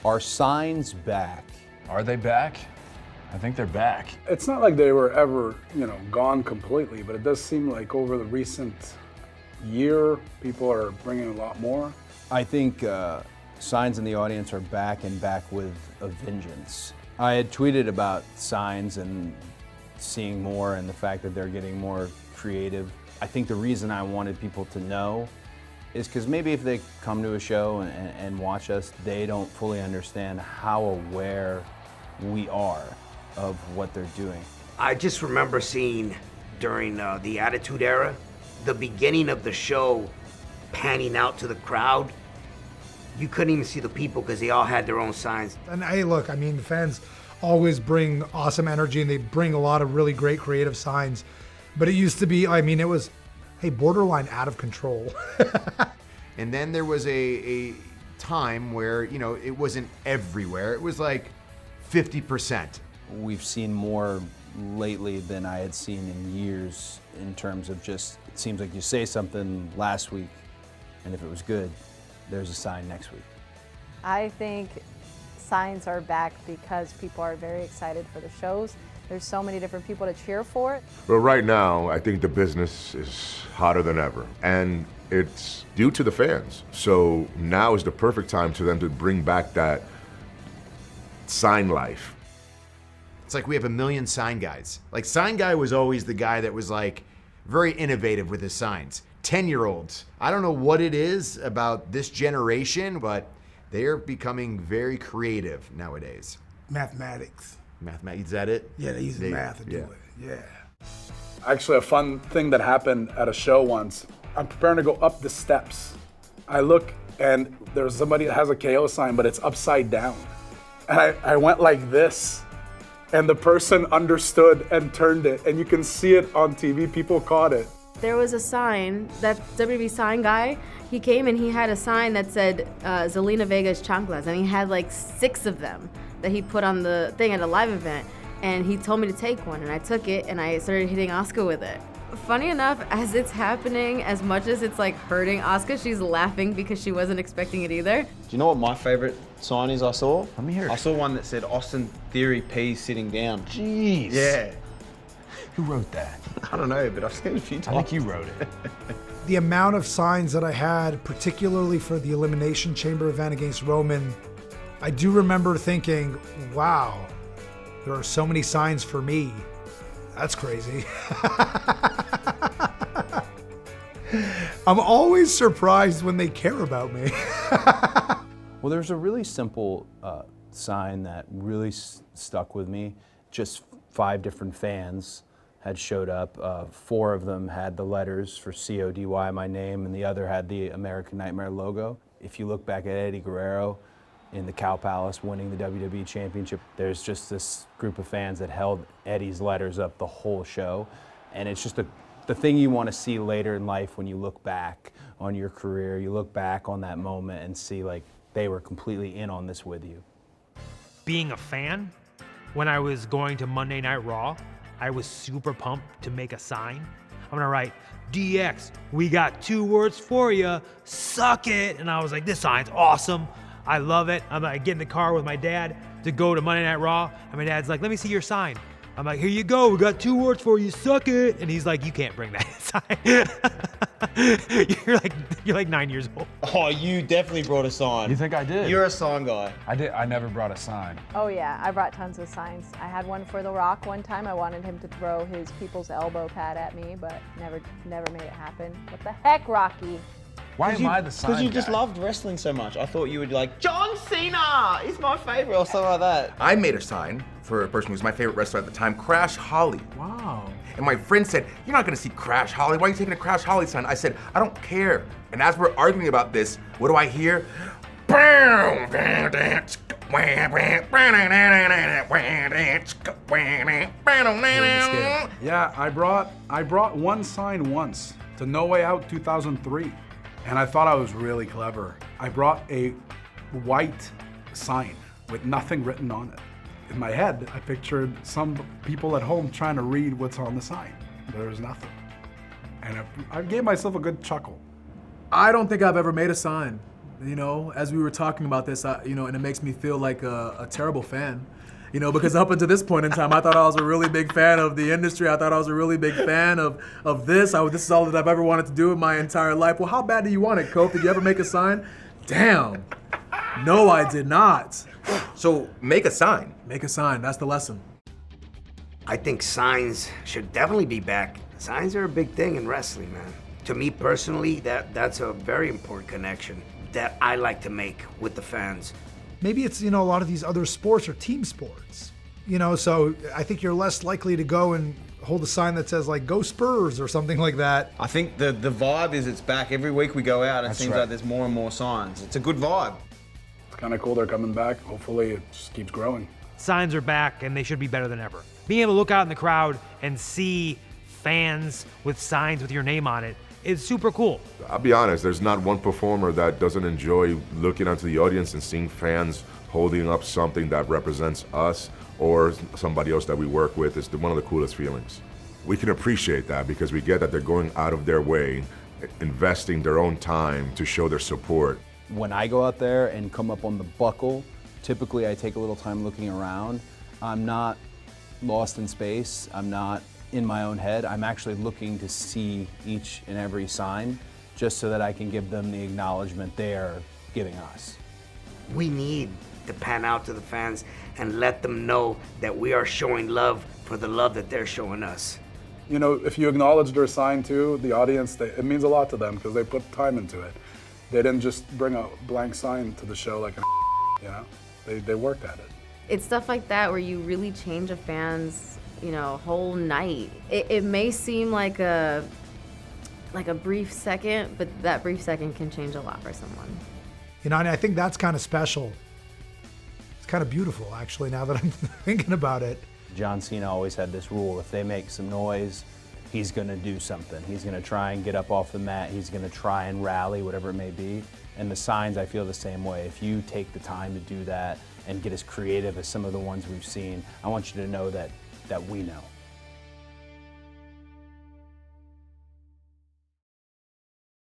Are signs back? Are they back? I think they're back. It's not like they were ever, gone completely, but it does seem like over the recent year, people are bringing a lot more. I think signs in the audience are back and back with a vengeance. I had tweeted about signs and seeing more and the fact that they're getting more creative. I think the reason I wanted people to know is because maybe if they come to a show and watch us, they don't fully understand how aware we are of what they're doing. I just remember seeing during the Attitude Era, the beginning of the show panning out to the crowd. You couldn't even see the people because they all had their own signs. And hey, look, I mean, the fans always bring awesome energy and they bring a lot of really great creative signs. But it used to be, it was, hey, borderline out of control. And then there was a time where, it wasn't everywhere. It was like 50%. We've seen more lately than I had seen in years in terms of just, it seems like you say something last week, and if it was good, there's a sign next week. I think signs are back because people are very excited for the shows. There's so many different people to cheer for. But right now, I think the business is hotter than ever. And it's due to the fans. So now is the perfect time to them to bring back that sign life. It's like we have a million sign guys. Like, sign guy was always the guy that was like very innovative with his signs. 10-year-olds. I don't know what it is about this generation, but they're becoming very creative nowadays. Mathematics. Mathematics, is that it? Yeah, they use math to do it. Yeah. Actually, a fun thing that happened at a show once, I'm preparing to go up the steps. I look and there's somebody that has a KO sign, but it's upside down. And I went like this. And the person understood and turned it, and you can see it on TV. People caught it. There was a sign, that WWE sign guy, he came and he had a sign that said Zelina Vega's chanclas, and he had like 6 of them that he put on the thing at a live event, and he told me to take one, and I took it, and I started hitting Asuka with it. Funny enough, as it's happening, as much as it's like hurting Asuka, she's laughing because she wasn't expecting it either. Do you know what my favorite sign is I saw? Let me hear it. I saw one that said Austin Theory P sitting down. Jeez. Yeah. Who wrote that? I don't know, but I've seen it a few times. I think you wrote it. The amount of signs that I had, particularly for the Elimination Chamber event against Roman, I do remember thinking, wow, there are so many signs for me. That's crazy. I'm always surprised when they care about me. Well, there's a really simple sign that really stuck with me. Just 5 different fans had showed up. 4 of them had the letters for CODY, my name, and the other had the American Nightmare logo. If you look back at Eddie Guerrero in the Cow Palace winning the WWE Championship, there's just this group of fans that held Eddie's letters up the whole show. And it's just the thing you want to see later in life when you look back on your career. You look back on that moment and see like they were completely in on this with you. Being a fan, when I was going to Monday Night Raw, I was super pumped to make a sign. I'm gonna write, DX, we got 2 words for you, suck it. And I was like, this sign's awesome. I love it. I get in the car with my dad to go to Monday Night Raw, and my dad's like, let me see your sign. I'm like, here you go, we got 2 words for you, suck it. And he's like, you can't bring that sign. You're like 9 years old. Oh, you definitely brought a sign. You think I did? You're a sign guy. I did. I never brought a sign. Oh yeah, I brought tons of signs. I had one for The Rock one time. I wanted him to throw his people's elbow pad at me, but never made it happen. What the heck, Rocky? Why am I the sign guy? Because you just loved wrestling so much. I thought you would like, John Cena is my favorite or something like that. I made a sign for a person who was my favorite wrestler at the time, Crash Holly. Wow. And my friend said, you're not gonna see Crash Holly. Why are you taking a Crash Holly sign? I said, I don't care. And as we're arguing about this, what do I hear? Yeah, I brought one sign once to No Way Out 2003, and I thought I was really clever. I brought a white sign with nothing written on it. In my head, I pictured some people at home trying to read what's on the sign. There was nothing. And I gave myself a good chuckle. I don't think I've ever made a sign. You know, as we were talking about this, you know, and it makes me feel like a terrible fan. You know, because up until this point in time, I thought I was a really big fan of the industry. I thought I was a really big fan of this. This is all that I've ever wanted to do in my entire life. Well, how bad do you want it, Cope? Did you ever make a sign? Damn. No, I did not. So make a sign. Make a sign. That's the lesson. I think signs should definitely be back. Signs are a big thing in wrestling, man. To me personally, that's a very important connection that I like to make with the fans. Maybe it's, you know, a lot of these other sports are team sports, you know, so I think you're less likely to go and hold a sign that says like, go Spurs or something like that. I think the vibe is it's back. Every week we go out, it That's seems right. like there's more and more signs. It's a good vibe. It's kind of cool they're coming back. Hopefully it just keeps growing. Signs are back and they should be better than ever. Being able to look out in the crowd and see fans with signs with your name on it is super cool. I'll be honest, there's not one performer that doesn't enjoy looking onto the audience and seeing fans holding up something that represents us or somebody else that we work with. It's one of the coolest feelings. We can appreciate that because we get that they're going out of their way, investing their own time to show their support. When I go out there and come up on the buckle, typically I take a little time looking around. I'm not lost in space. I'm not in my own head. I'm actually looking to see each and every sign just so that I can give them the acknowledgement they're giving us. We need to pan out to the fans and let them know that we are showing love for the love that they're showing us. You know, if you acknowledge their sign too, the audience, it means a lot to them because they put time into it. They didn't just bring a blank sign to the show like a you know, they worked at it. It's stuff like that where you really change a fan's, you know, whole night. It may seem like a brief second, but that brief second can change a lot for someone. You know, and I think that's kind of special. It's kind of beautiful, actually, now that I'm thinking about it. John Cena always had this rule: if they make some noise, he's gonna do something. He's gonna try and get up off the mat. He's gonna try and rally, whatever it may be. And the signs, I feel the same way. If you take the time to do that and get as creative as some of the ones we've seen, I want you to know that we know.